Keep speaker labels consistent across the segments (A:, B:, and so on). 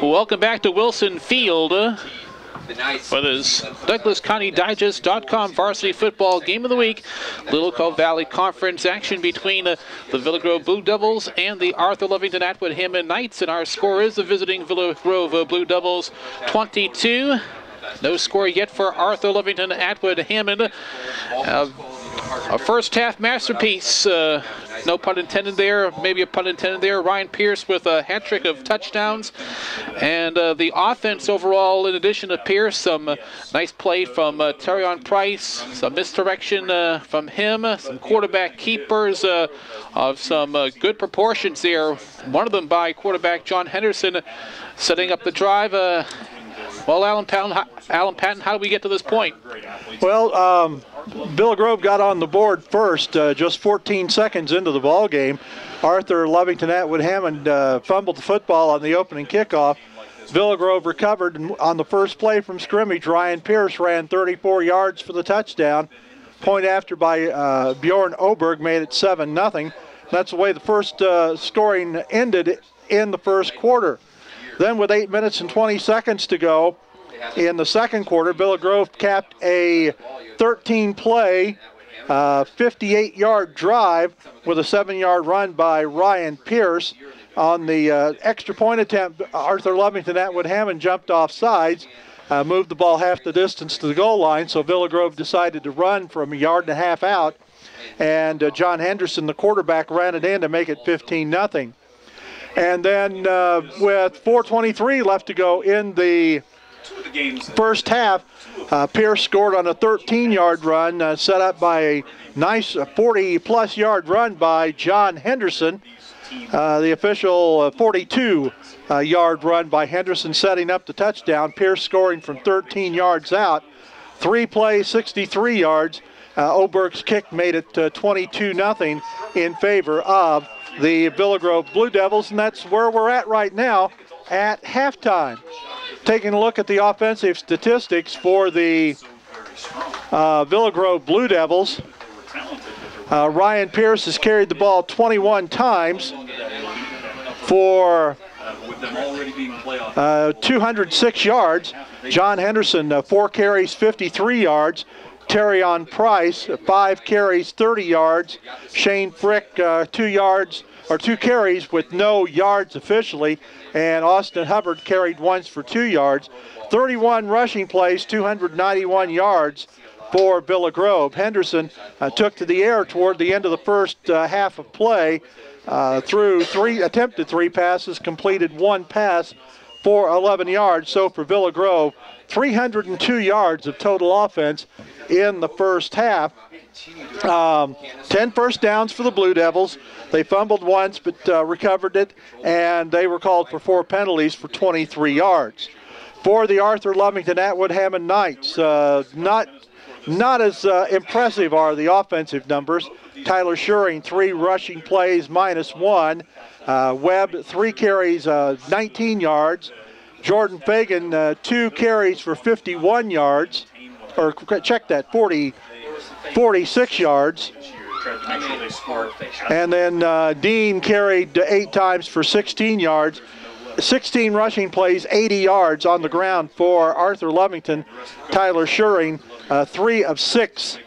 A: Welcome back to Wilson Field for this DouglasCountyDigest.com varsity football game of the week. Little Cove Valley Conference action between the Villa Grove Blue Devils and the Arthur Lovington Atwood Hammond Knights. And our score is the visiting Villa Grove Blue Devils 22. No score yet for Arthur Lovington Atwood Hammond. A first half masterpiece, no pun intended there, maybe a pun intended there. Ryan Pierce with a hat trick of touchdowns. And the offense overall, in addition to Pierce, some nice play from Terrion Price, some misdirection from him, some quarterback keepers of some good proportions there. One of them by quarterback John Henderson, setting up the drive. Well, Alan Patton, how do we get to this point?
B: Well, Villa Grove got on the board first, just 14 seconds into the ball game. Arthur Lovington Atwood Hammond fumbled the football on the opening kickoff. Villa Grove recovered, and on the first play from scrimmage, Ryan Pierce ran 34 yards for the touchdown. Point after by Bjorn Oberg made it 7-0. That's the way the first scoring ended in the first quarter. Then with 8 minutes and 20 seconds to go in the second quarter, Villa Grove capped a 13-play, 58-yard drive with a 7-yard run by Ryan Pierce. On the extra point attempt, Arthur Lovington Atwood Hammond jumped off sides, moved the ball half the distance to the goal line, so Villa Grove decided to run from 1.5 yards out, and John Henderson, the quarterback, ran it in to make it 15-0. And then with 4:23 left to go in the first half, Pierce scored on a 13-yard run, set up by a nice 40-plus yard run by John Henderson. The official 42-yard run by Henderson setting up the touchdown. Pierce scoring from 13 yards out. 3 plays, 63 yards. Oberg's kick made it 22-0 in favor of the Villa Grove Blue Devils, and that's where we're at right now at halftime. Taking a look at the offensive statistics for the Villa Grove Blue Devils, Ryan Pierce has carried the ball 21 times for 206 yards. John Henderson, 4 carries, 53 yards. Terrion Price, 5 carries, 30 yards. Shane Frick, 2 carries with no yards officially. And Austin Hubbard carried once for 2 yards. 31 rushing plays, 291 yards for Villa Grove. Henderson took to the air toward the end of the first half of play. Through attempted 3 passes, completed 1 pass for 11 yards. So for Villa Grove, 302 yards of total offense in the first half. 10 first downs for the Blue Devils. They fumbled once but recovered it, and they were called for 4 penalties for 23 yards. For the Arthur Lovington Atwood Hammond Knights, not as impressive are the offensive numbers. Tyler Schuring, 3 rushing plays, -1. Webb, 3 carries, 19 yards. Jordan Fagan, 2 carries for 51 yards. Or check that, 46 yards. And then Dean carried 8 times for 16 yards. 16 rushing plays, 80 yards on the ground for Arthur Lovington. Tyler Schuring, 3 of 6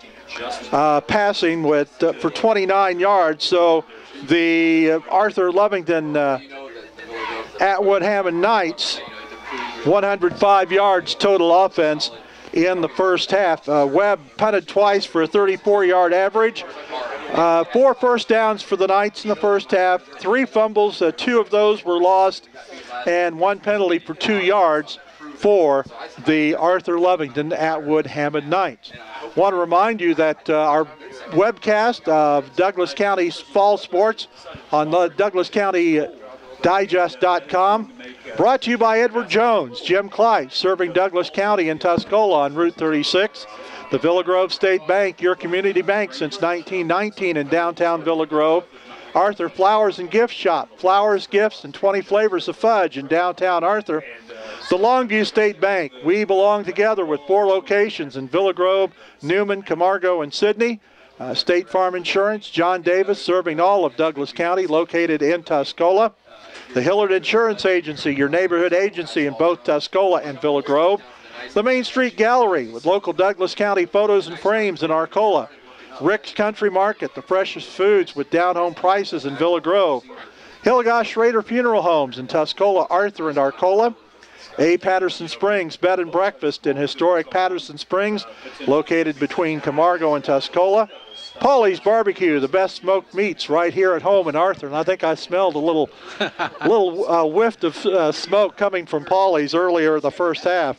B: passing with for 29 yards. So the Arthur Lovington Atwood Hammond Knights, 105 yards total offense in the first half. Webb punted twice for a 34-yard average. 4 first downs for the Knights in the first half. 3 fumbles, 2 of those were lost, and 1 penalty for 2 yards for the Arthur Lovington Atwood Hammond Knights. Want to remind you that our webcast of Douglas County's fall sports on the DouglasCountyDigest.com, brought to you by Edward Jones, Jim Clyde, serving Douglas County and Tuscola on Route 36. The Villa Grove State Bank, your community bank since 1919 in downtown Villa Grove. Arthur Flowers and Gift Shop, flowers, gifts, and 20 flavors of fudge in downtown Arthur. The Longview State Bank, we belong together with 4 locations in Villa Grove, Newman, Camargo, and Sidney. State Farm Insurance, John Davis, serving all of Douglas County, located in Tuscola. The Hillard Insurance Agency, your neighborhood agency in both Tuscola and Villa Grove. The Main Street Gallery with local Douglas County photos and frames in Arcola. Rick's Country Market, the freshest foods with down-home prices in Villa Grove. Hillegoss Schrader Funeral Homes in Tuscola, Arthur, and Arcola. A. Patterson Springs Bed and Breakfast in historic Patterson Springs, located between Camargo and Tuscola. Paulie's Barbecue, the best smoked meats right here at home in Arthur. And I think I smelled a little whiff of smoke coming from Paulie's earlier the first half.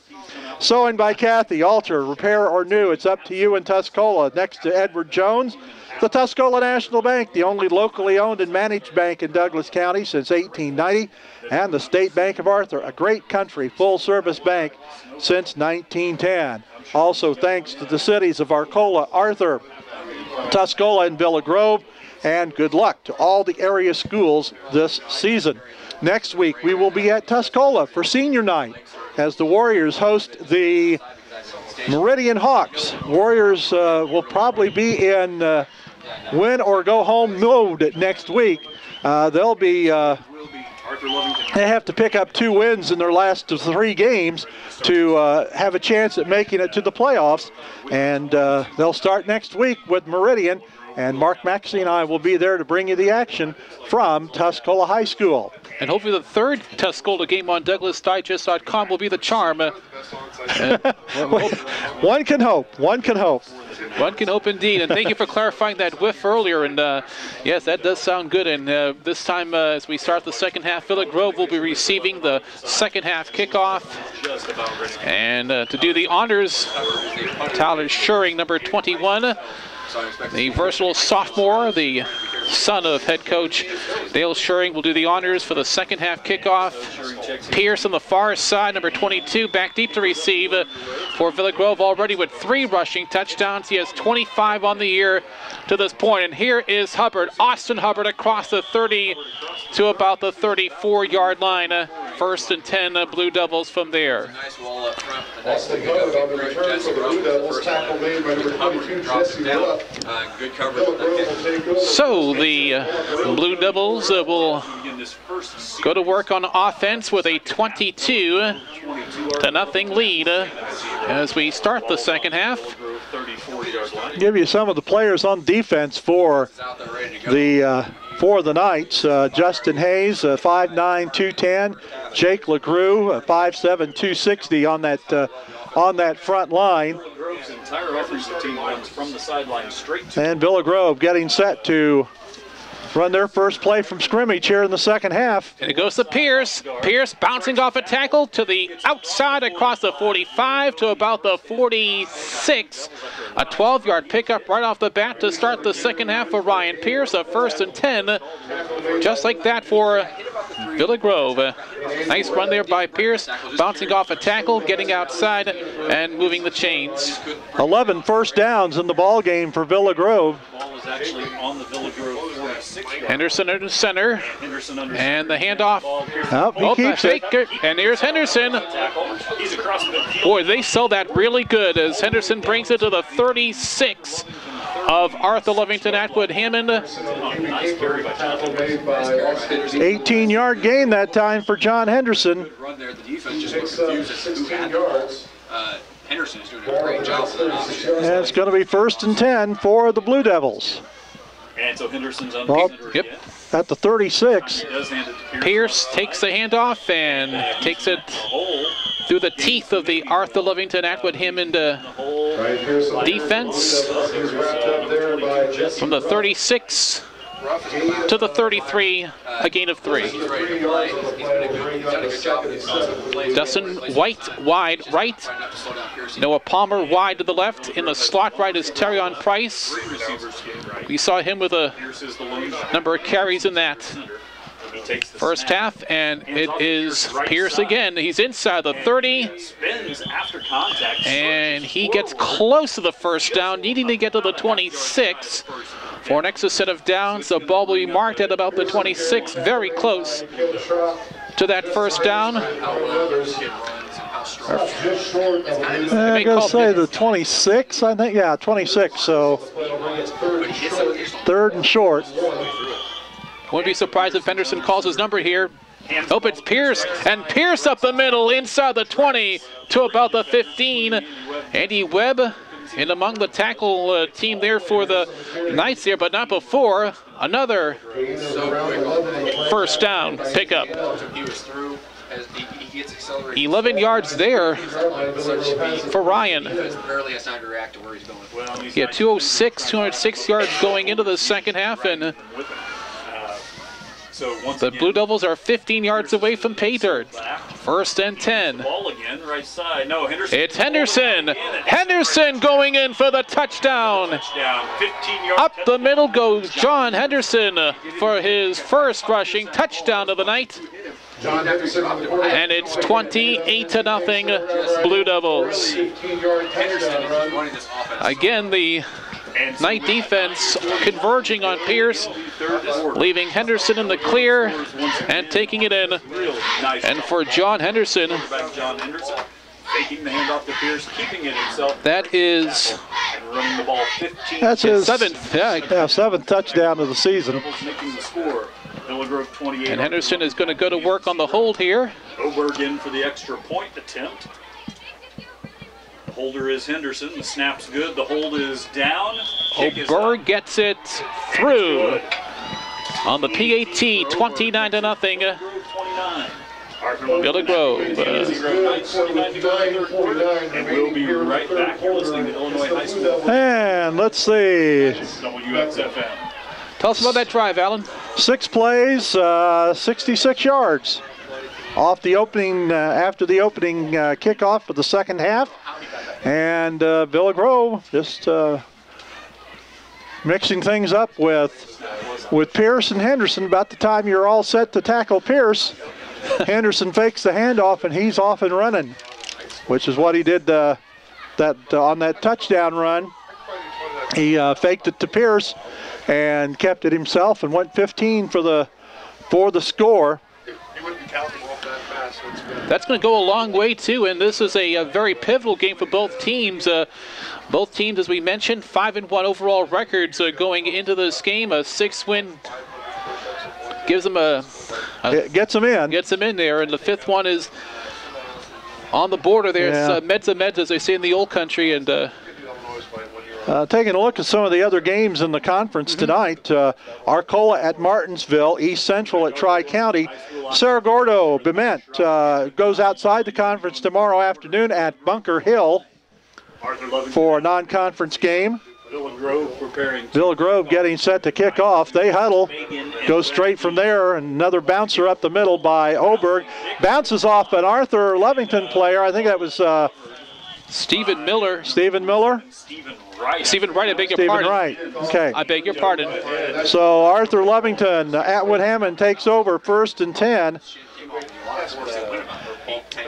B: Sewing by Kathy, alter, repair, or new. It's up to you in Tuscola. Next to Edward Jones, the Tuscola National Bank, the only locally owned and managed bank in Douglas County since 1890. And the State Bank of Arthur, a great country full-service bank since 1910. Also thanks to the cities of Arcola, Arthur, Tuscola, and Villa Grove. And good luck to all the area schools this season. Next week we will be at Tuscola for senior night as the Warriors host the Meridian Hawks. Warriors will probably be in win or go home mode next week. They'll be they have to pick up 2 wins in their last 3 games to have a chance at making it to the playoffs. And they'll start next week with Meridian. And Mark Maxey and I will be there to bring you the action from Tuscola High School.
A: And hopefully the third Tuscola game on DouglasDigest.com will be the charm.
B: One can hope. One can hope.
A: One can hope indeed. And thank you for clarifying that whiff earlier. And yes, that does sound good. And this time, as we start the second half, Villa Grove will be receiving the second half kickoff. And to do the honors, Tyler Schuring, number 21. The versatile sophomore, the son of head coach Dale Schuring, will do the honors for the second half kickoff. Pierce on the far side, number 22, back deep to receive for Villa Grove, already with 3 rushing touchdowns. He has 25 on the year to this point. And here is Hubbard, Austin Hubbard, across the 30 to about the 34-yard line. First and 10 Blue Devils from there.
C: Austin Hubbard on the return for the Blue Devils. Tackle made by number 22, Jesse Rupp. Good coverage.
A: So the Blue Devils will go to work on offense with a 22-0 lead as we start the second half.
B: Give you some of the players on defense for the Knights. Justin Hayes, 5'9", 210. Jake LeGrew, 5'7", 260 on that front line. And Villa Grove getting set to run their first play from scrimmage here in the second half.
A: And it goes to Pierce. Pierce bouncing off a tackle to the outside across the 45 to about the 46. A 12-yard pickup right off the bat to start the second half for Ryan Pierce. A first and 10. Just like that for Villa Grove. Nice run there by Pierce, bouncing off a tackle, getting outside, and moving the chains.
B: 11 first downs in the ball game for Villa Grove.
D: Ball is actually on the Villa Grove 46.
A: Henderson under center, and the handoff.
B: He keeps it.
A: And here's Henderson. Boy, they sell that really good as Henderson brings it to the 36 of Arthur Lovington Atwood Hammond.
B: 18-yard gain that time for John Henderson.
C: Henderson is doing a great job.
B: And it's going to be first and 10 for the Blue Devils.
D: And so Henderson's on
A: Yep.
B: At the 36.
A: Pierce takes the handoff and takes it through the teeth of the Arthur Lovington Atwood Hammond defense. From the 36 to the 33, a gain of 3. Dustin White wide right. Noah Palmer wide to the left. In the slot right is Terrion Price. We saw him with a number of carries in that first half, and it is Pierce again. He's inside the 30, and he gets close to the first down, needing to get to the 26. For an extra set of downs, the ball will be marked at about the 26, very close to that first down.
B: I'm going to say the 26, I think. Yeah, 26, so third and short.
A: Wouldn't be surprised if Henderson calls his number here. Hope it's Pierce, and Pierce up the middle, inside the 20 to about the 15. Andy Webb in among the tackle team there for the Knights there, but not before. Another first down pickup. 11 yards there for Ryan. Yeah, 206 yards going into the second half, and the Blue Devils are 15 yards away from pay dirt. First and 10.
D: Ball again, right side. No, Henderson.
A: It's Henderson. Henderson going in for the touchdown.
D: 15 yards.
A: Up the middle goes John Henderson for his first rushing touchdown of the night. And it's 28-0 Blue Devils. Again, the Knight defense converging on Pierce, leaving Henderson in the clear and taking it in. And for John Henderson,
D: Taking the handoff to Pierce, keeping it himself.
A: that is
D: Running the ball 15.
B: That's his
A: seventh.
B: seventh touchdown of the season.
D: Making the score. Villa Grove 28.
A: And Henderson is going to go to work on the hold here.
D: Oberg in for the extra point attempt. The holder is Henderson. The snap's good. The hold is down. Kick is
A: Oberg
D: up.
A: gets it through on the PAT, 29-0.
D: 29.
A: Villa Grove.
D: And we'll be right back. You're listening to Illinois High School.
B: And let's see.
D: WXFM.
A: Tell us about that drive, Alan.
B: 6 plays, 66 yards. Off the opening, after the opening kickoff for the second half. And Villa Grove just mixing things up with Pierce and Henderson. About the time you're all set to tackle Pierce, Henderson fakes the handoff and he's off and running, which is what he did on that touchdown run. He faked it to Pierce and kept it himself and went 15 for the score.
A: That's going to go a long way too, and this is a very pivotal game for both teams. Both teams, as we mentioned, 5-1 overall records going into this game. A 6-win gives them
B: Gets them in.
A: Gets them in there, and the 5th one is on the border there.
B: Yeah.
A: It's meds, as they say in the old country, and
B: taking a look at some of the other games in the conference tonight, Arcola at Martinsville, East Central at Tri-County, Cerro Gordo, Bement goes outside the conference tomorrow afternoon at Bunker Hill for a non-conference game.
D: Villa Grove preparing.
B: Villa Grove getting set to kick off. They huddle, go straight from there, and another bouncer up the middle by Oberg. Bounces off an Arthur Lovington player. I think that was
A: Stephen Miller.
B: Stephen Miller?
A: Stephen Wright, I beg your
B: Stephen
A: pardon.
B: Wright, okay.
A: I beg your pardon.
B: So Arthur Lovington, Atwood Hammond takes over, 1st and 10.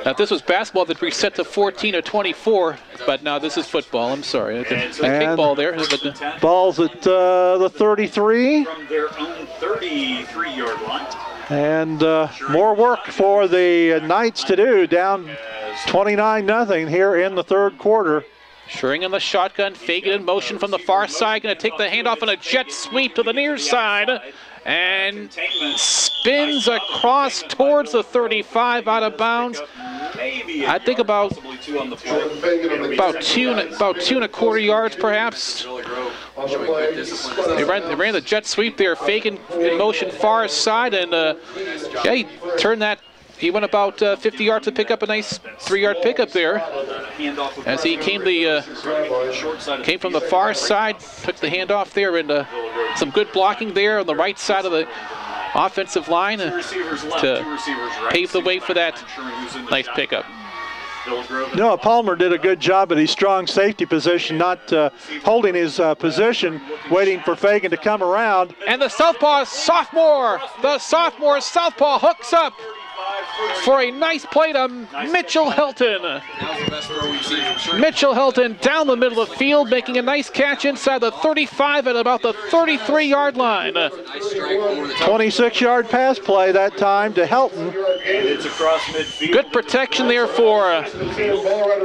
A: Now, if this was basketball, that reset to 14 or 24, but now this is football. I'm sorry. It's a kickball there. But,
B: ball's at the 33.
D: From their own 33-yard line.
B: And more work for the Knights to do, down 29-0 here in the third quarter.
A: Shuring in the shotgun, fake it in motion from the far side, going to take the handoff on a jet sweep to the near side, and spins across towards the 35 out of bounds. I think about 2.25 yards perhaps. They ran the jet sweep there, faking in motion far side, and he turned that. He went about 50 yards to pick up a nice 3-yard pickup there. As he came from the far side, took the handoff there, and some good blocking there on the right side of the offensive line to pave the way for that nice pickup.
B: Noah Palmer did a good job at his strong safety position, not holding his position, waiting for Fagan to come around.
A: And the sophomore southpaw hooks up for a nice play to Mitchell Hilton. Mitchell Hilton down the middle of the field, making a nice catch inside the 35 at about the 33-yard line.
B: 26-yard pass play that time to Hilton.
D: It's across midfield.
A: Good protection there for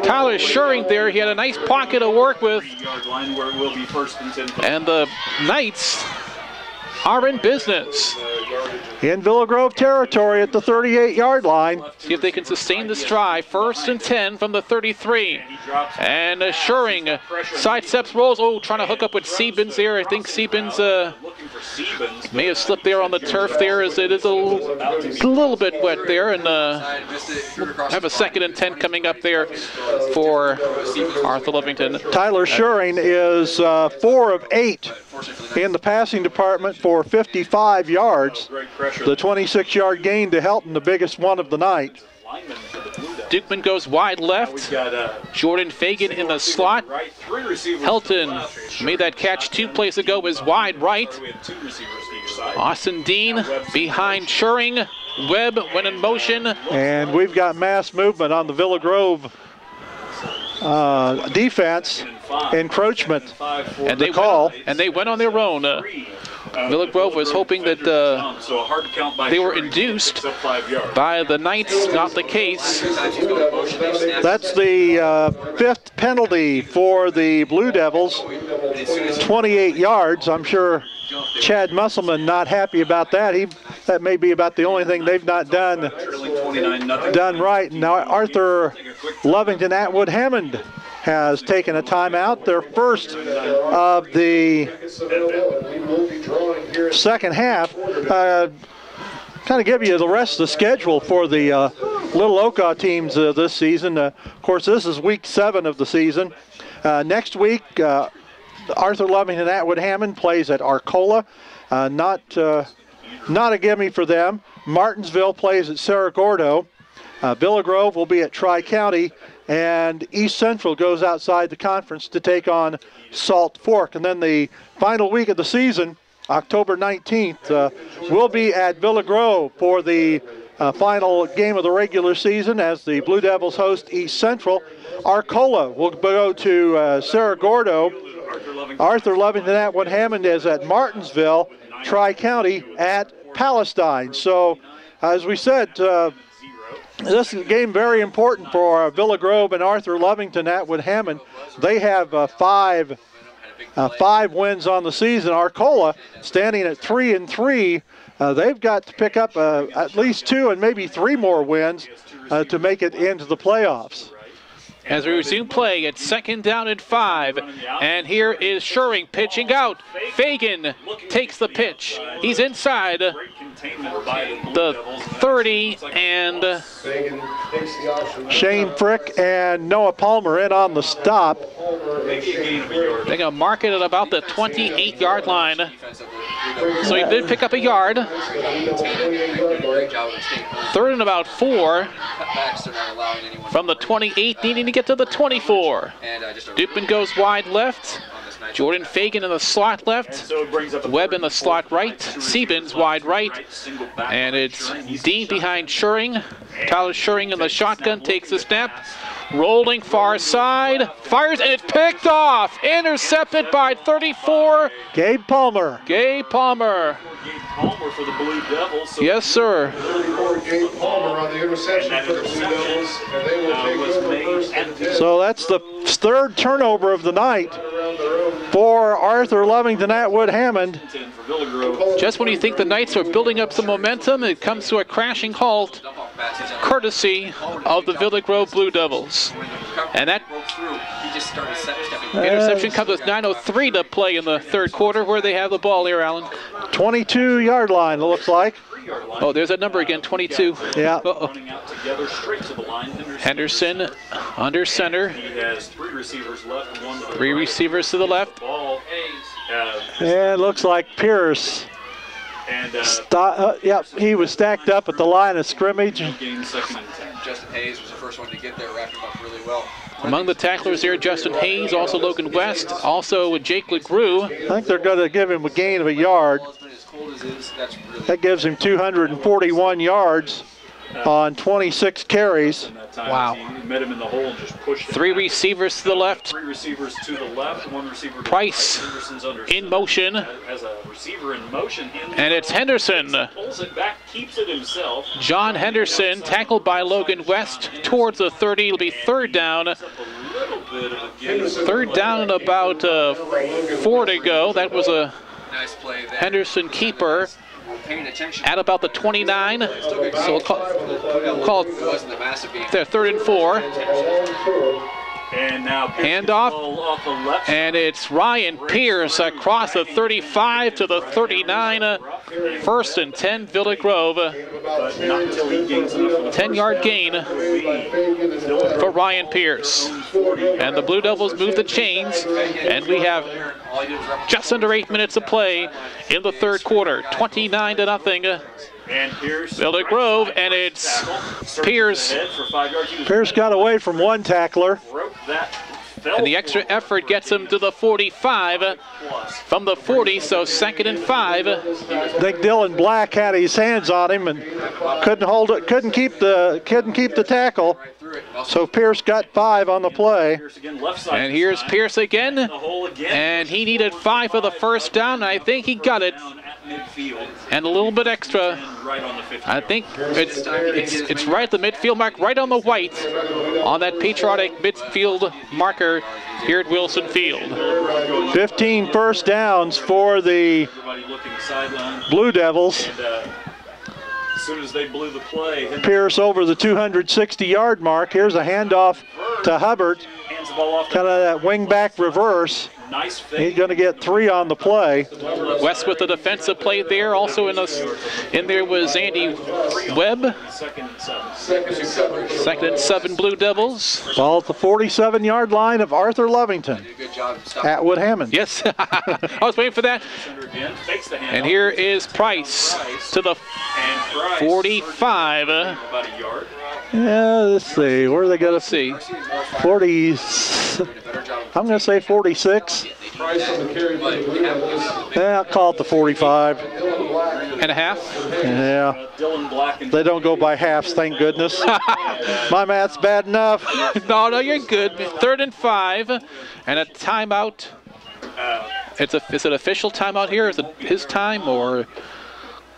A: Tyler Shuring there. He had a nice pocket to work with.
D: Where it will be 1st and 10.
A: And the Knights are in business.
B: In Villa Grove territory at the 38-yard line.
A: See if they can sustain this drive. 1st and 10 from the 33. And Schuring sidesteps, rolls. Oh, trying to hook up with Siebens there. I think Siebens may have slipped there on the turf there, as it is a little bit wet there. And we'll have a 2nd and 10 coming up there for Arthur Lovington.
B: Tyler Schuring is 4 of 8 in the passing department for 55 yards. The 26-yard gain to Helton, the biggest one of the night.
A: Dukeman goes wide left. Jordan Fagan in the slot. Helton made that catch 2 plays ago, was wide right. Austin Dean behind Schuring. Webb went in motion.
B: And we've got mass movement on the Villa Grove defense. Encroachment.
A: And they went on their own. Villa Grove was hoping that they were induced by the Knights. Not the case.
B: That's the 5th penalty for the Blue Devils. 28 yards. I'm sure Chad Musselman not happy about that. That may be about the only thing they've not done right. Now Arthur Lovington Atwood Hammond has taken a timeout. Their first of the second half. Kind of give you the rest of the schedule for the Little Oka teams this season. Of course, this is week 7 of the season. Next week, Arthur Lovington Atwood Hammond plays at Arcola. Not a gimme for them. Martinsville plays at Cerro Gordo. Villa Grove will be at Tri-County. And East Central goes outside the conference to take on Salt Fork. And then the final week of the season, October 19th, will be at Villa Grove for the final game of the regular season as the Blue Devils host East Central. Arcola will go to Cerro Gordo. Arthur Lovington Atwood Hammond is at Martinsville. Tri-County at Palestine. So, as we said, this is a game very important for Villa Grove and Arthur Lovington Atwood Hammond. They have 5 wins on the season. Arcola standing at 3-3. They've got to pick up at least 2 and maybe 3 more wins to make it into the playoffs.
A: As we resume play, it's 2nd down and 5. And here is Schuring pitching out. Fagan takes the pitch. He's inside the 30, and
B: Shane Frick and Noah Palmer in on the stop.
A: They're going to mark it at about the 28-yard line. So he did pick up a yard. 3rd and about 4 from the 28, needing to get to the 24. Dukeman goes wide left. Jordan Fagan in the slot left. Webb in the slot right. Siebens wide right. And it's Dean behind Schuring. Tyler Schuring in the shotgun takes the snap. Rolling far side. Fires, and it's picked off. Intercepted by 34.
B: Gabe Palmer.
A: Gabe Palmer.
D: Palmer for the Blue Devils. So
A: yes, sir.
C: 34 Gabe Palmer on the interception for the Blue Devils, and they will take over first and 10.
B: So that's the 3rd turnover of the night for Arthur Lovington Atwood Hammond.
A: Just when you think the Knights are building up some momentum, it comes to a crashing halt, courtesy of the Villa Grove Blue Devils. And that interception comes with 9:03 to play in the 3rd quarter. Where they have the ball here, Alan?
B: 22-yard line, it looks like.
A: Oh, there's that number again, 22.
B: Yeah.
A: Henderson under center.
D: He has 3 receivers left.
A: 3 receivers to the left.
B: Yeah, it looks like Pierce. Yep, he was stacked up at the line of scrimmage.
C: Justin Hayes was the first one to get there, wrapped him up really well.
A: Among the tacklers there, Justin Hayes, also Logan West, also Jake LeGrew.
B: I think they're going to give him a gain of a yard. That gives him 241 yards on 26 carries.
A: Wow.
D: He met him in the hole and just pushed it
A: 3
D: back.
A: receivers to the left.
D: 3 receivers to the left, 1 receiver to
A: Price
D: the right. Henderson's under
A: in motion.
D: As a receiver in motion.
A: And it's Henderson.
D: Pulls it back, keeps it himself.
A: John Henderson, tackled by Logan West towards the 30. It'll be 3rd down. 3rd down and about 4 to go. That was a
E: Nice play there.
A: Henderson keeper
E: Paying attention.
A: at about the 29. So we'll call
E: It wasn't a massive game.
A: their 3rd and 4.
D: And now
A: Handoff.
D: off the left.
A: And it's Ryan Pierce across the 35 to the 39. 1st and 10, Villa Grove.
D: But not until he gains enough for the
A: 10-yard gain for Ryan Pierce. And the Blue Devils move the chains, and we have just under 8 minutes of play in the 3rd quarter. 29-0.
D: And Pierce.
A: Villa Grove, and it's Pierce.
D: For 5 yards. He was
B: Pierce got away from one tackler.
D: broke that.
A: And the extra effort gets him to the 45 from the 40, so 2nd and 5.
B: I think Dylan Black had his hands on him and couldn't hold it, couldn't keep the tackle. So Pierce got 5 on the play.
D: Pierce again, left side.
A: And here's Pierce again,
D: The hole again.
A: and he needed 5 for the first down, and I think he got it,
D: Down at midfield.
A: and a little bit extra.
D: And right on the 50.
A: I think it's right at the midfield mark, right on the white, on that patriotic midfield marker here at Wilson Field.
B: 15 first downs for the
D: Everybody looking sideline.
B: Blue Devils.
D: And as soon as they blew the play,
B: Pierce over the 260-yard mark. Here's a handoff to Hubbard.
D: hands the ball off.
B: Kind of that wing-back reverse.
D: Nice
B: He's
D: fake.
B: going to get 3 on the play.
A: West with the defensive play there. Also in there was Andy Webb.
D: 2nd and 7.
A: 2nd and 7 Blue Devils.
B: Ball at the 47-yard line of Arthur Lovington.
E: Good job. Stop.
B: Atwood Hammond.
A: Yes, I was waiting for that.
D: Center again. Fakes the handoff.
A: And here is Price to the
D: And Price
A: 45.
D: about a yard.
B: Yeah, let's see. Where are they going to
A: Let's see.
B: 40? I'm going to say 46.
C: Price on the carry for the Blue Devils.
B: Yeah, I'll call it the 45.
A: And a half.
B: Yeah,
D: Dylan Black and
B: they don't go by halves, thank goodness. My math's bad enough.
A: No, you're good. 3rd and 5. And a timeout. Is it official timeout here? Is it his time or...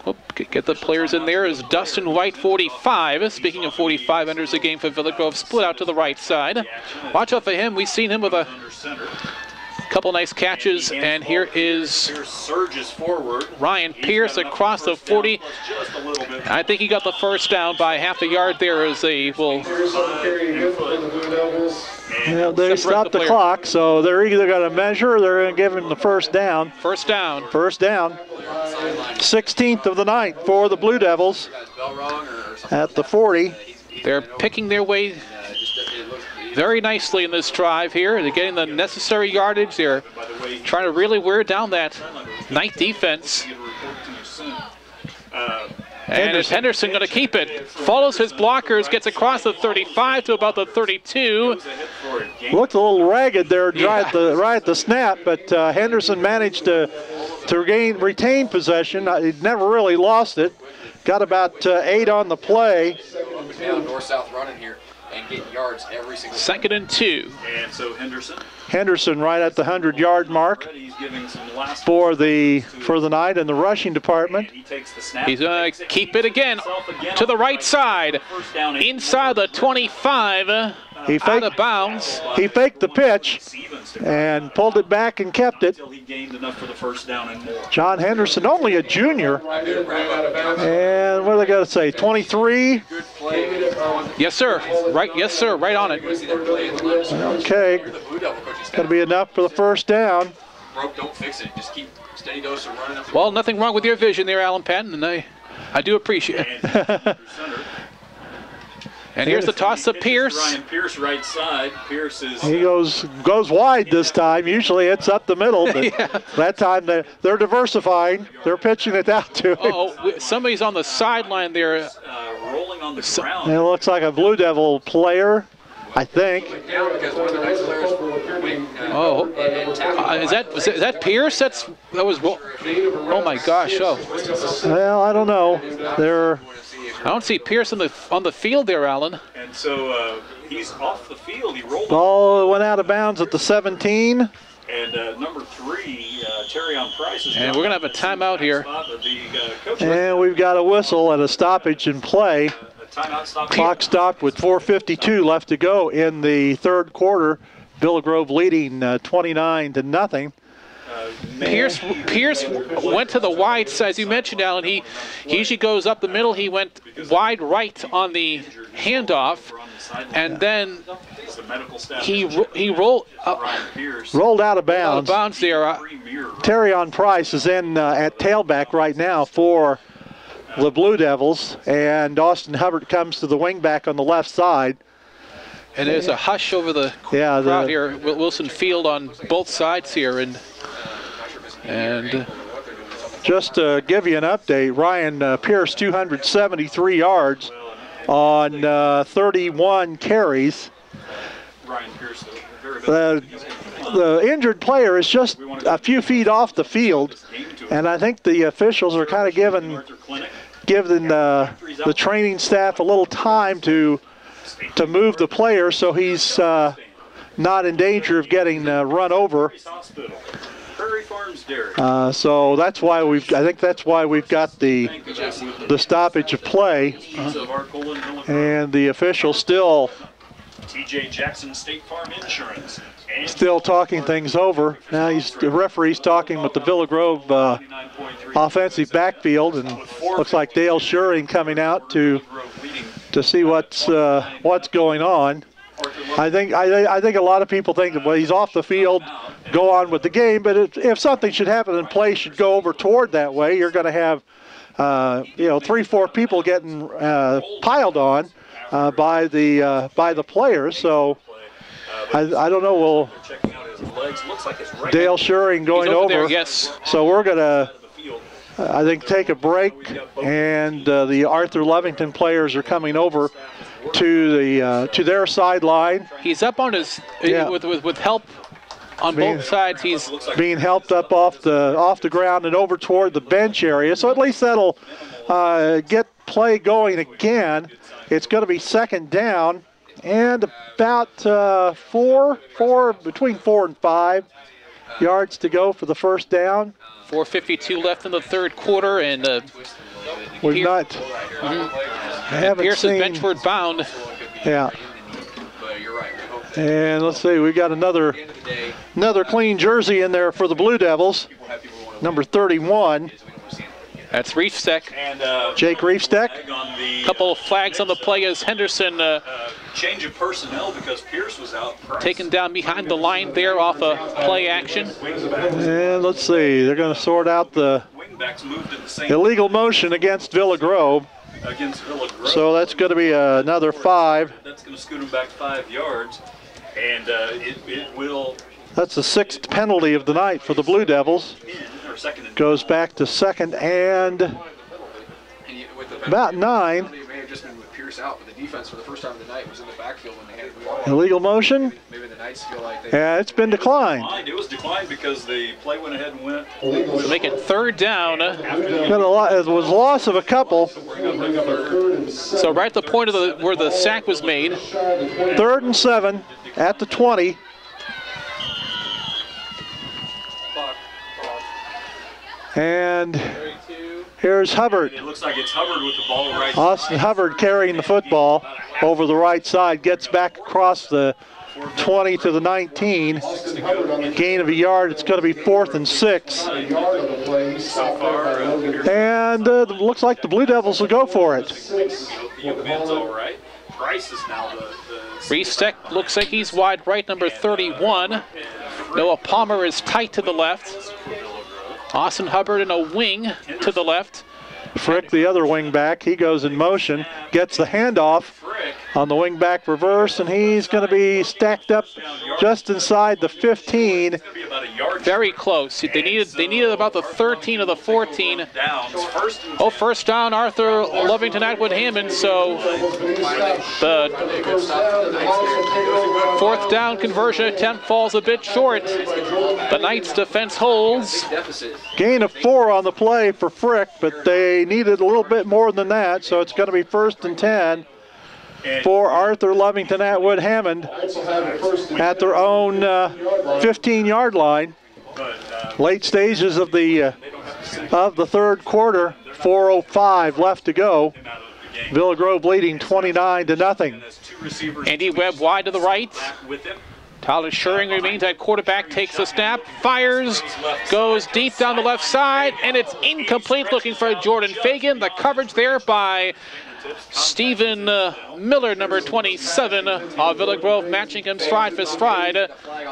A: Oh, get the players in there. Is Dustin White 45. Speaking of 45, enters the game for Villa Grove. Split out to the right side. Watch out for him. We've seen him with a
D: under center.
A: couple nice catches. And here is
D: Pierce surges forward.
A: Ryan Pierce across the 40.
D: Just a little bit.
A: I think he got the first down by half a yard there as they will
C: Pierce on the carry again for the Blue Devils.
B: Yeah, they
A: Separate
B: stopped
A: the
B: the
A: player.
B: clock, so they're either going to measure or they're going to give him the first down.
A: first down.
B: First down. 16th of the night for the Blue Devils
E: Bell wrong or something.
B: at the 40.
A: They're picking their way very nicely in this drive here. They're getting the necessary yardage. They're trying to really wear down that night defense.
D: Get a report to you soon.
A: And is Henderson going to keep it? Follows his blockers, gets across the 35 to about the 32.
D: There's a hit for a game.
B: Looked a little ragged there right at the snap, but Henderson managed to retain possession. He never really lost it. Got about 8 on the play.
E: Down north-south running here and getting yards every single time.
A: 2nd and 2.
D: And so Henderson,
B: Henderson right at the 100-yard mark
D: he's giving some last
B: for the night in the rushing department.
D: He takes the snap.
A: He's going to keep it again to the right side.
D: First down.
A: Inside the 25.
B: He
A: Out of bounds.
B: He faked the pitch
D: Stevens to
B: and pulled it back and kept it.
D: until he gained enough for the first down and more.
B: John Henderson, only a junior. And what are they going to say, 23?
E: Good play.
A: Yes, sir. Right. Yes, sir. Right on it.
E: See that play in the line.
B: Okay,
E: The Blue Devil coach's
B: going to be enough for the first down.
E: broke, don't fix it. Just keep steady dose of running up the
A: Well, nothing wrong with your vision there, Alan Patton, and I do appreciate it.
D: Center.
A: And here's the toss to
D: Pitches
A: Pierce.
D: Ryan Pierce right side. Pierce is
B: He goes wide this time. Usually it's up the middle, but that time they're diversifying. They're pitching it out to him.
A: Oh, somebody's on the sideline there.
D: rolling on the ground.
B: And it looks like a Blue Devil player, I think.
E: down because one of the nice players went
A: Oh,
E: and tackled.
A: is that Pierce? That was. Oh my gosh! Oh,
B: Well, I don't know. They're
A: I don't see Pierce on the field there, Alan.
D: And so he's off the field. He rolled.
B: ball went out of bounds at the 17.
D: And number 3, Terry on Price. Is
A: And we're gonna have a timeout here.
B: And we've got a whistle and a stoppage in play.
D: Timeout stop.
B: Clock stopped with 4:52 left to go in the third quarter. Villa Grove leading 29-0.
A: Pierce went to the wide side, as you mentioned, Alan. He usually goes up the middle. He went wide right on the handoff, and then he rolled
B: out of bounds.
A: There.
B: Terrion Price is in at tailback right now for the Blue Devils, and Austin Hubbard comes to the wingback on the left side.
A: And there's a hush over the crowd here. Wilson Field on both sides here, and
B: just to give you an update, Ryan Pierce 273 yards on 31 carries. The injured player is just a few feet off the field, and I think the officials are kind of giving the training staff a little time to move the player so he's not in danger of getting run over. So that's why I think that's why we've got the stoppage of play, and the official still
D: TJ Jackson State Farm Insurance.
B: Still talking things over. Now the referee's talking with the Villa Grove offensive backfield, and looks like Dale Schuring coming out to see what's going on. I think a lot of people think that, well, he's off the field, go on with the game. But if something should happen and play should go over toward that way, you're going to have 3-4 people getting piled on by the players. So I don't know. Well, Dale Schuring going over.
A: There, yes.
B: So we're going to, I think, take a break, and the Arthur Lovington players are coming over to their sideline.
A: He's up on his with help on both sides. He's
B: being helped up off the ground and over toward the bench area. So at least that'll get play going again. It's going to be second down and about between 4 and 5 yards to go for the first down.
A: 4:52 left in the third quarter, and
B: we've not. Haven't
A: Pierce
B: seen.
A: is benchward bound.
B: Yeah. And let's see, we've got another clean jersey in there for the Blue Devils, number 31.
A: That's Reefsteck.
D: And
B: Jake Reefsteck.
A: Couple of flags on the play as Henderson
D: change of personnel because Pierce was out.
A: Taken down behind the line there off a play action.
B: And let's see, they're going to sort out the illegal motion against Villa Grove. So that's going to be another 5.
D: That's going to scoot him back 5 yards, and it will.
B: That's the 6th penalty of the night for the Blue Devils. Goes back to second and about 9.
E: They may have just been with Pierce out, but the defense for the first time of the night was in the backfield when they had the ball.
B: Illegal motion.
E: Maybe the Knights feel like they.
B: Yeah, it's been declined.
D: It was declined because the play went ahead and went.
A: So make it third down.
B: It was loss of a couple.
A: So right at the point of where the sack was made.
B: 3rd and 7 at the 20. And here's Hubbard.
D: It looks like it's Hubbard with the ball right.
B: Austin Hubbard carrying the football over the right side, gets back across the 20 to the 19. Gain of a yard. It's going to be 4th and 6. And looks like the Blue Devils will go for it.
A: Reefsteck looks like he's wide right, number 31. Noah Palmer is tight to the left. Austin Hubbard in a wing to the left.
B: Frick, the other wing back, he goes in motion, gets the handoff on the wing back reverse, and he's going to be stacked up just inside the 15.
A: Very close. They needed about the 13 of the 14. Oh, first down, Arthur Lovington Atwood Hammond. So the 4th down conversion attempt falls a bit short. The Knights defense holds.
B: Gain of 4 on the play for Frick, but they needed a little bit more than that, so it's going to be 1st and 10 for Arthur Lovington Atwood Hammond at their own 15-yard line. Late stages of the third quarter, 4:05 left to go. Villa Grove leading 29-0.
A: Andy Webb wide to the right. Tyler Schuring remains at quarterback, takes the snap, fires, goes deep down the left side, and it's incomplete, looking for Jordan Fagan. The coverage there by Stephen Miller, number 27, of Villa Grove, matching him stride for stride.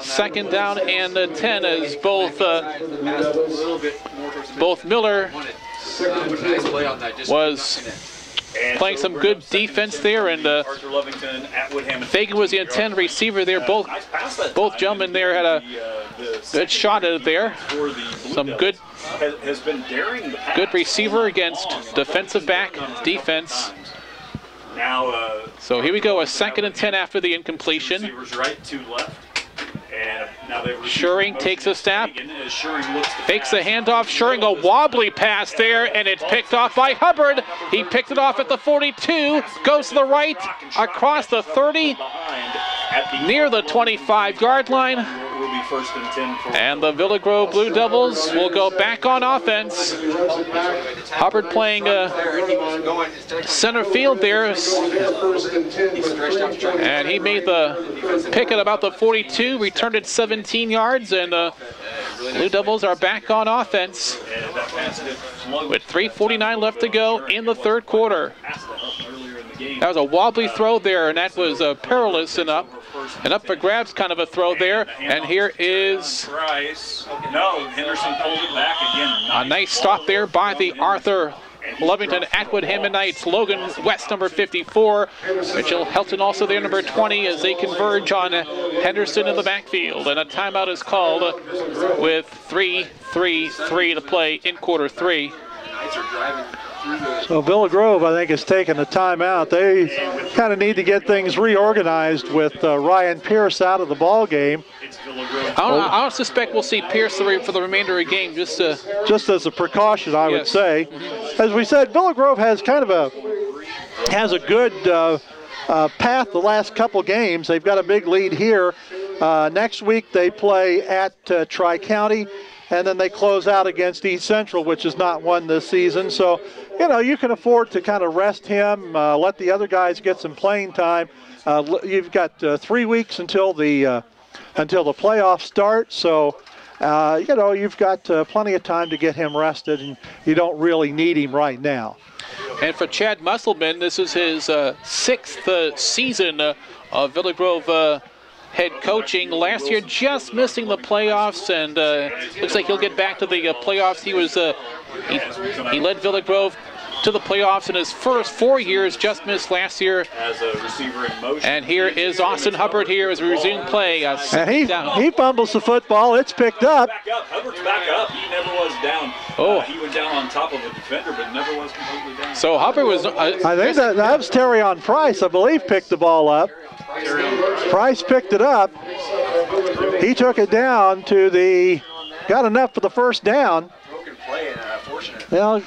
A: Second down and 10 as both Miller was playing some good defense there, and Fagan was the intended receiver there. Both gentlemen there had a good shot at it there. Some good receiver against defensive back defense. So here we go, a 2nd and 10 after the incompletion. Schuring takes a snap, fakes the handoff. Schuring, a wobbly pass there, and it's picked off by Hubbard. He picked it off at the 42, goes to the right, across the 30, near the 25-yard line. And the Villa Grove Blue Devils will go back on offense. Hubbard playing center field there. And he made the pick at about the 42, returned it 17 yards, and Blue Devils are back on offense with 3:49 left to go in the 3rd quarter. That was a wobbly throw there, and that was perilous and up for grabs kind of a throw there. And here is
D: Henderson pulled it back again.
A: A nice stop there by the Arthur Lovington Atwood Hammonites. Logan West, number 54. Mitchell Helton also there, number 20, as they converge on Henderson in the backfield. And a timeout is called with 3:33 to play in quarter 3.
B: So Villa Grove, I think, is taking a timeout. They kind of need to get things reorganized with Ryan Pierce out of the ball game.
A: I don't suspect we'll see Pierce for the remainder of the game. Just
B: as a precaution, I would say. As we said, Villa Grove has kind of a good path the last couple games. They've got a big lead here. Next week they play at Tri-County, and then they close out against East Central, which has not won this season. So, you can afford to kind of rest him, let the other guys get some playing time. You've got 3 weeks until the playoffs start. So, you've got plenty of time to get him rested, and you don't really need him right now.
A: And for Chad Musselman, this is his 6th season of Villa Grove head coaching. Last year just missing the playoffs, and looks like he'll get back to the playoffs. He led Villa Grove to the playoffs in his first 4 years, just missed last year.
D: As a receiver in motion.
A: And here is Austin Hubbard here as we resume play.
B: And he fumbles the football. It's picked up.
D: Back up. Hubbard's back up. He never was down. He went down on top of a defender, but never was completely down.
A: So Hubbard was...
B: I think that was Terrion Price, I believe, picked the ball up. Price picked it up. He took it down to got enough for the first down. Now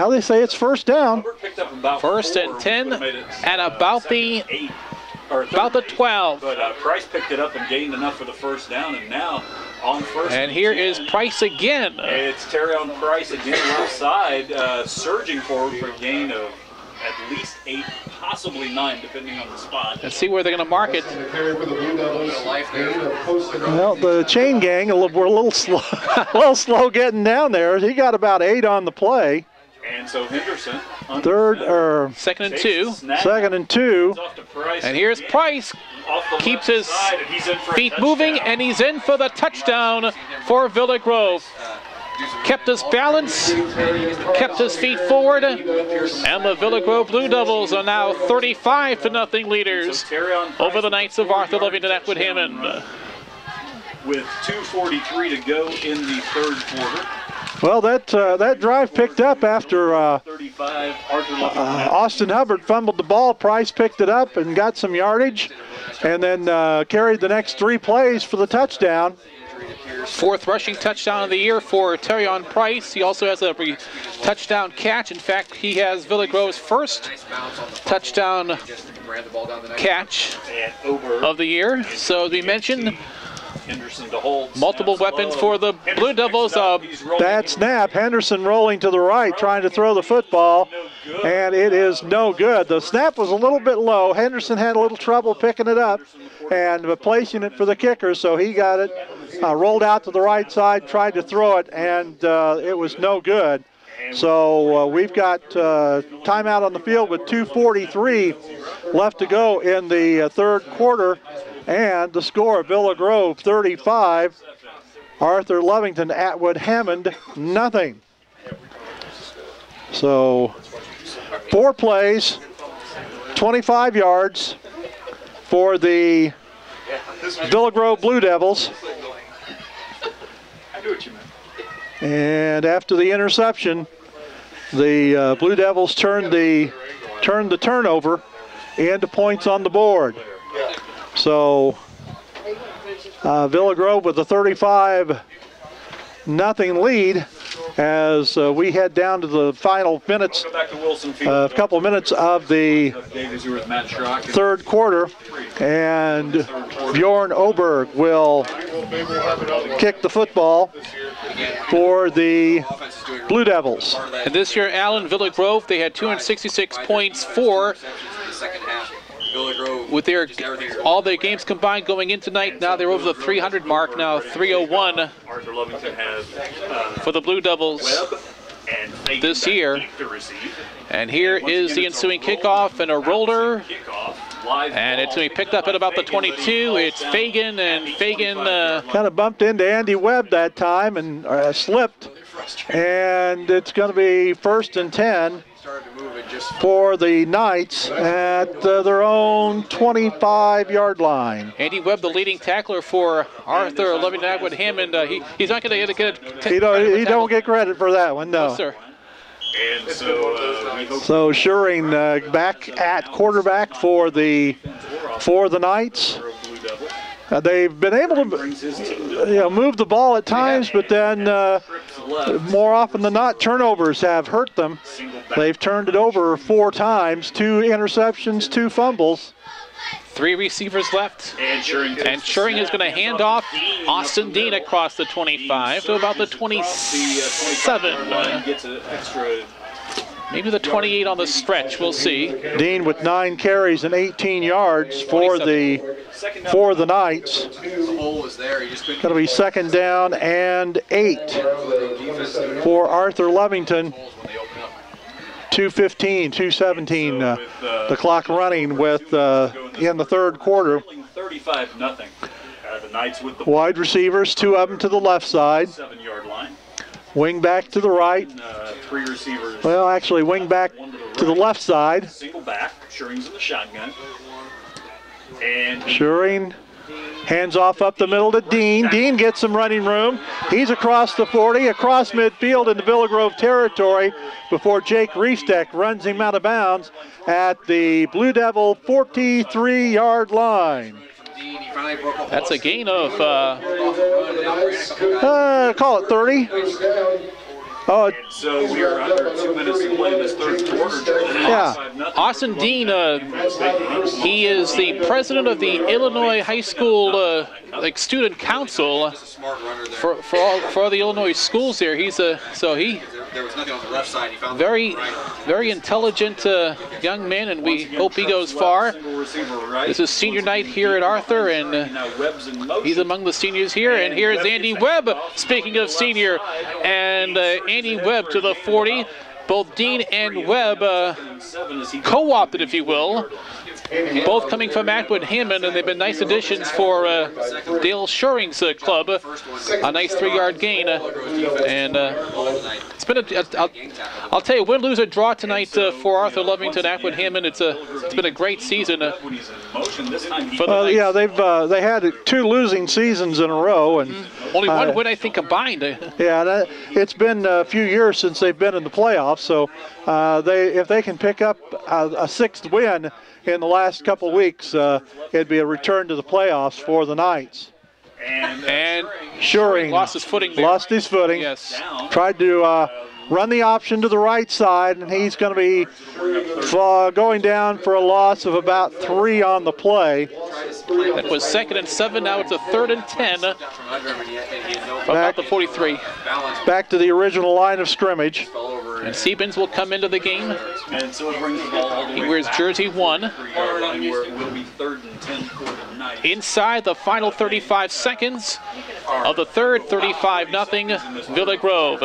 B: they say it's first down.
A: First and 10 at about the 12.
D: But Price picked it up and gained enough for the first down, and now on first.
A: And here is Price again.
D: It's Terrion Price again outside, surging forward for a gain of at least 8, possibly 9, depending on the spot.
A: Let's see where they're going to mark it.
B: Well, the chain gang were a little slow getting down there. He got about 8 on the play.
D: And so Henderson.
A: Second and 2.
B: Second and 2.
A: And here's Price. Keeps his feet moving, and he's in for the touchdown for Villa Grove. Kept his balance, kept his feet forward, and the Villa Grove Blue Devils are now 35-0 leaders over the Knights of Arthur Lovington Atwood Hammond.
D: With 2:43 to go in the 3rd quarter.
B: Well, that drive picked up after Austin Hubbard fumbled the ball. Price picked it up and got some yardage, and then carried the next 3 plays for the touchdown.
A: 4th rushing touchdown of the year for Terrion Price. He also has a touchdown catch. In fact, he has Villa Grove's first touchdown catch of the year. So as we mentioned,
D: Henderson to hold.
A: Multiple weapons for the Blue Devils.
B: Bad snap. Henderson rolling to the right, trying to throw the football, and it is no good. The snap was a little bit low. Henderson had a little trouble picking it up and placing it for the kicker, so he got it, rolled out to the right side, tried to throw it, and it was no good. So we've got timeout on the field with 2:43 left to go in the third quarter, and the score: Villa Grove 35, Arthur Lovington Atwood Hammond nothing. So 4 plays, 25 yards for the Villa Grove Blue Devils.
D: I knew what you meant.
B: And after the interception, the Blue Devils turned the turnover into points on the board. So Villa Grove with a 35-0 lead as we head down to the final minutes, a couple of minutes of the third quarter, and Bjorn Oberg will kick the football for the Blue Devils.
A: And this year, Allen Villa Grove, they had 266 points for. With all their games combined going in tonight, now they're over the 300 mark, now 301
D: Arthur Lovington has
A: for the Blue Devils this year. And here is the ensuing kickoff and a roller. And it's going to be picked up at about the 22. It's Fagan, and Fagan
B: kind of bumped into Andy Webb that time and slipped. And it's going to be 1st and 10 for the Knights at their own 25-yard line.
A: Andy Webb, the leading tackler for Arthur Lovington Atwood Hammond. He's not going to get
B: he don't get credit for that one, no.
A: No, sir.
D: And
B: so Schuring back at quarterback for the Knights. They've been able to move the ball at times, but then more often than not, turnovers have hurt them. They've turned it over 4 times, 2 interceptions, 2 fumbles.
A: 3 receivers left. And Schuring is going to hand off Austin Dean across the 25 to about the 27. Maybe the 28 on the stretch, we'll see.
B: Dean with 9 carries and 18 yards for the Knights. Going to be 2nd down and 8 for Arthur Lovington. 2:15, 2:17, the clock running with in the third quarter.
D: 35-0. The Knights with the
B: wide receivers, 2 of them to the left side.
D: 7-yard line.
B: Wing back to the right.
D: 3 receivers.
B: Well, actually, wing back to the left side.
D: Single back. Schuring's in the shotgun. And
B: Schuring hands off up the middle to Dean. Dean gets some running room. He's across the 40, across midfield into Villa Grove territory before Jake Riefsteck runs him out of bounds at the Blue Devil 43-yard line.
A: That's a gain of
B: call it 30. Oh,
D: so we are under 2 minutes to play in this third quarter.
B: Yeah.
A: Austin Dean, he is the president of the Illinois High School student council for the Illinois schools there. He's there was nothing on the left side. He found very intelligent young man, and we hope he goes far. This is senior night here at Arthur, and he's among the seniors here. And here's Andy Webb, speaking of senior, and Andy Webb to the 40. Both Dean and Webb co-opted, if you will. Both coming from Atwood Hammond, and they've been nice additions for Dale Schuring's club. A nice 3-yard gain, and it's been I'll tell you, win, lose, or draw tonight for Arthur Lovington Atwood Hammond. It's been a great season.
B: Yeah, they had 2 losing seasons in a row, and
A: only 1 win, I think, combined.
B: Yeah, it's been a few years since they've been in the playoffs, so if they can pick up a 6th win in the last couple weeks, it'd be a return to the playoffs for the Knights.
A: And
B: Schuring
A: lost his footing there.
B: Lost his footing.
A: Yes.
B: Tried to run the option to the right side, and he's going to be going down for a loss of about 3 on the play.
A: That was 2nd and 7. Now it's a 3rd and 10 from about the 43.
B: Back to the original line of scrimmage.
A: And Siebens will come into the game.
D: And so it brings the ball all the way
A: He wears
D: back
A: jersey 1.
D: to the 3-yard line where it will be 3rd and 10 for the Knights.
A: Inside the final 35 seconds of the third, 35-0 Villa Grove.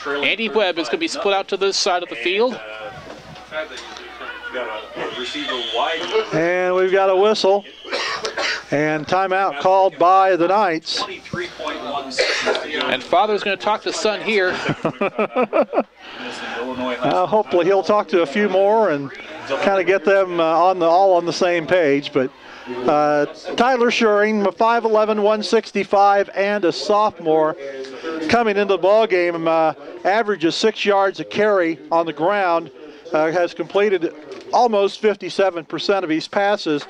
A: Andy Webb is going to be split out to this side of the field.
D: Got a receiver wide.
B: And we've got a whistle. And timeout called by the Knights.
D: 23.1 seconds to go.
A: And father's going to talk to son here.
B: Hopefully he'll talk to a few more and kind of get them all on the same page. But Tyler Schuring, 5'11", 165, and a sophomore, coming into the ball game, averages 6 yards a carry on the ground, has completed almost 57% of his passes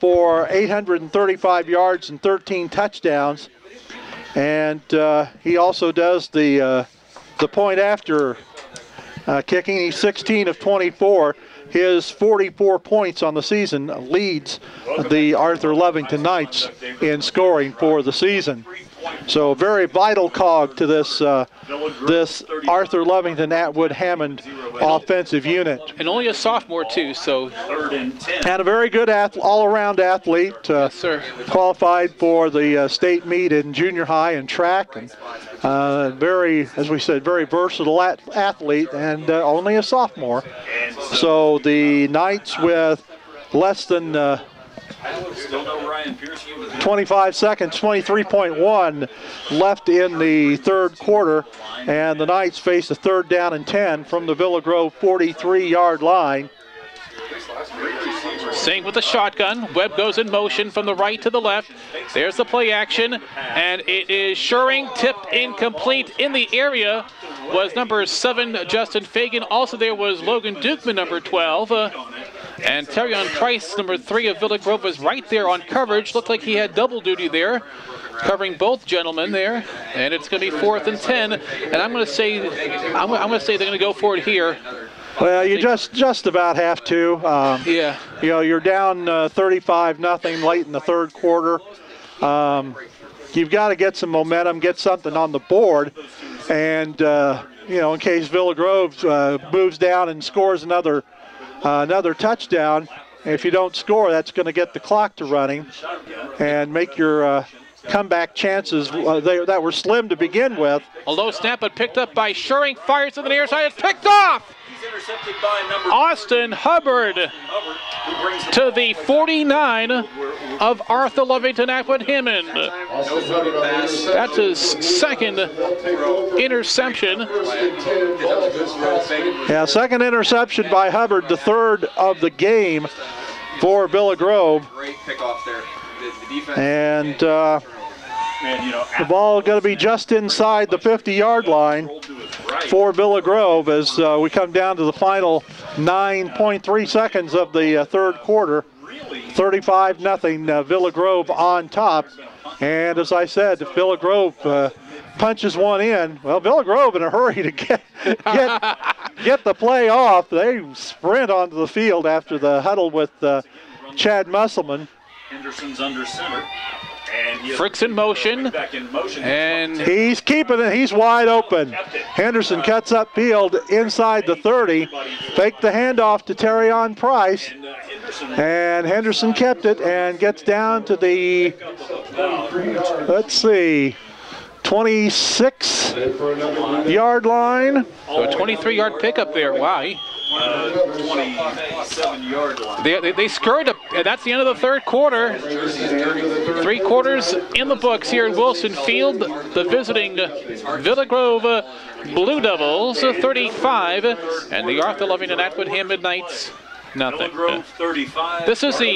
B: for 835 yards and 13 touchdowns. And he also does the point after kicking. He's 16 of 24. His 44 points on the season leads the Arthur Lovington Knights in scoring for the season. So very vital cog to this this Arthur Lovington Atwood Hammond offensive unit.
A: And only a sophomore too, so.
D: 3rd and 10.
B: And a very good all-around athlete.
A: Yes, sir.
B: Qualified for the state meet in junior high and track. And very, as we said, very versatile athlete, and only a sophomore. So the Knights with less than 25 seconds, 23.1 left in the third quarter, and the Knights face a 3rd down and 10 from the Villa Grove 43-yard line.
A: Same with the shotgun. Webb goes in motion from the right to the left. There's the play action, and it is Schuring, tipped incomplete. In the area was number 7, Justin Fagan. Also there was Logan Dukeman, number 12. And Terrion Price, number 3 of Villa Grove, was right there on coverage. Looked like he had double duty there, covering both gentlemen there. And it's going to be 4th and 10. And I'm going to say they're going to go for it here.
B: Well, you just about have to.
A: Yeah.
B: You know, you're down 35-0 late in the third quarter. You've got to get some momentum, get something on the board, and you know, in case Villa Grove moves down and scores another touchdown. If you don't score, that's going to get the clock to running and make your comeback chances that were slim to begin with.
A: A low snap, but picked up by Schuring. Fires to the near side. It's picked off.
D: Intercepted by number
A: Austin Hubbard to the 49 of Arthur Lovington Atwood Hammond. That's his 2nd interception.
B: Yeah, 2nd interception by Hubbard, the 3rd of the game for Villa Grove.
E: Great pickoff there. The defense.
B: And the ball going to be just inside the 50-yard line for Villa Grove as we come down to the final 9.3 seconds of the third quarter. 35-0 Villa Grove on top. And as I said, if Villa Grove punches one in, well, Villa Grove in a hurry to get the play off. They sprint onto the field after the huddle with Chad Musselman.
D: Henderson's under center. And
A: Frick's in motion.
B: And he's keeping it. He's wide open. Henderson cuts up field inside the 30. Faked the handoff to Terrion Price. And Henderson kept it and gets down to the, let's see, 26-yard line.
A: So a 23-yard pickup there. Wow.
D: 27-yard line.
A: They scurried up. That's the end of the third quarter. 3 quarters in the books here at Wilson Field. The visiting Villa Grove Blue Devils 35 and the Arthur Lovington Atwood Hammond Knights nothing.
D: Villa Grove 35.
A: This is the